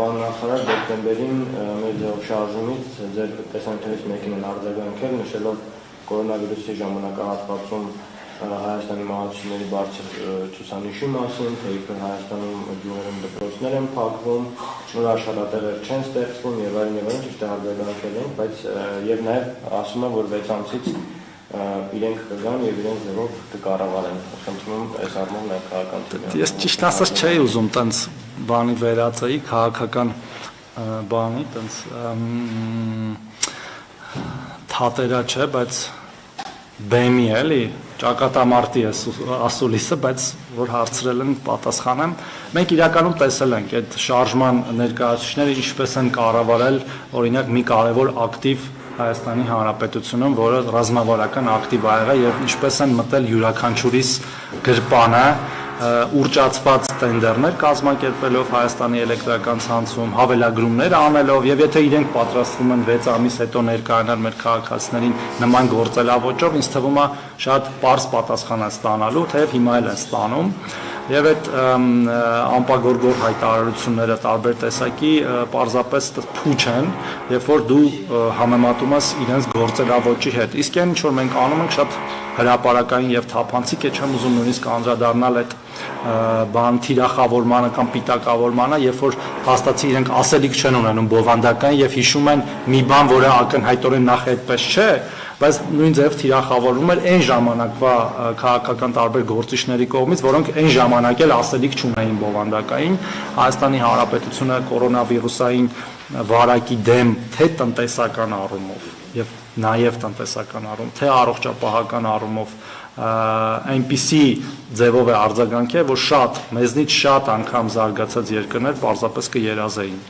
պարոն նախարար, դեկտեմբերին մեր ձեռք շարժումից ձեր տեսանյութերից մեկին են արձագանքել, նշելով կորոնավիրուսի ժամանակահատվածում Հայաստանի մահացությունների բարձր ցուցանիշի մասին, թե իբր Հայաստանում գյուղերում դպրոցներ են փակվում, նորաշարատեղեր չեն ստեղծվում եւ այլն, ճիշտ է արձագանքել են, բայց եւ նաեւ ասում են, որ 6 ամսից իրենք կգան եւ իրենց ձևով կկառավարեն։ Խնդրում եմ այս առումով նաեւ քաղաքական թիմը։ Ես ճիշտ ասած չէի ուզում տենց բանի վերածեի քաղաքական բանի, տենց թատերա չէ, բայց բեմի էլի ճակատամարտի է ասուլիսը, բայց որ հարցրել են պատասխանեմ, մենք իրականում տեսել ենք այդ շարժման ներկայացուցիչները ինչպես են կառավարել օրինակ մի կարևոր ակտիվ Հայաստանի Հանրապետությունում, որը ռազմավարական ակտիվ ա եղել եւ ինչպես են մտել յուրաքանչյուրիս գրպանը ուրճացված տենդերներ կազմակերպելով Հայաստանի էլեկտրական ցանցում, հավելագրումներ անելով եւ եթե իրենք պատրաստվում են 6 ամիս հետո ներկայանալ մեր քաղաքացիներին նման գործելավոճով, ինձ թվում է շատ པարզ պատասխան են ստանալու, թեև հիմա էլ են ստանում եւ այդ անպագորգոր հայտարարությունները տարբեր տեսակի պարզապես փուչ են, երբ որ դու համեմատում ես իրենց գործելավոճի հետ։ Իսկ այն ինչ որ մենք անում ենք շատ հրապարակային եւ թափանցիկ է, չեմ ուզում նույնիսկ անդրադառնալ այդ բան թիրախավորմանը կամ պիտակավորմանը, երբ որ հաստատի իրենք ասելիք չեն ունենում բովանդական եւ հիշում են մի բան, որը ակնհայտորեն նախ այդպես չէ, բայց նույն ձև թիրախավորվում էր այն ժամանակվա քաղաքական տարբեր գործիչների կողմից, որոնք այն ժամանակ էլ ասելիք չունեին բովանդակային։ Հայաստանի Հանրապետությունը կորոնավիրուսային վարակի դեմ թե տնտեսական առումով եւ նաեւ տնտեսական առումով, թե առողջապահական առումով այնպիսի ձևով է արձագանքել, որ մեզնից շատ անգամ զարգացած երկրներ պարզապես կերազեին։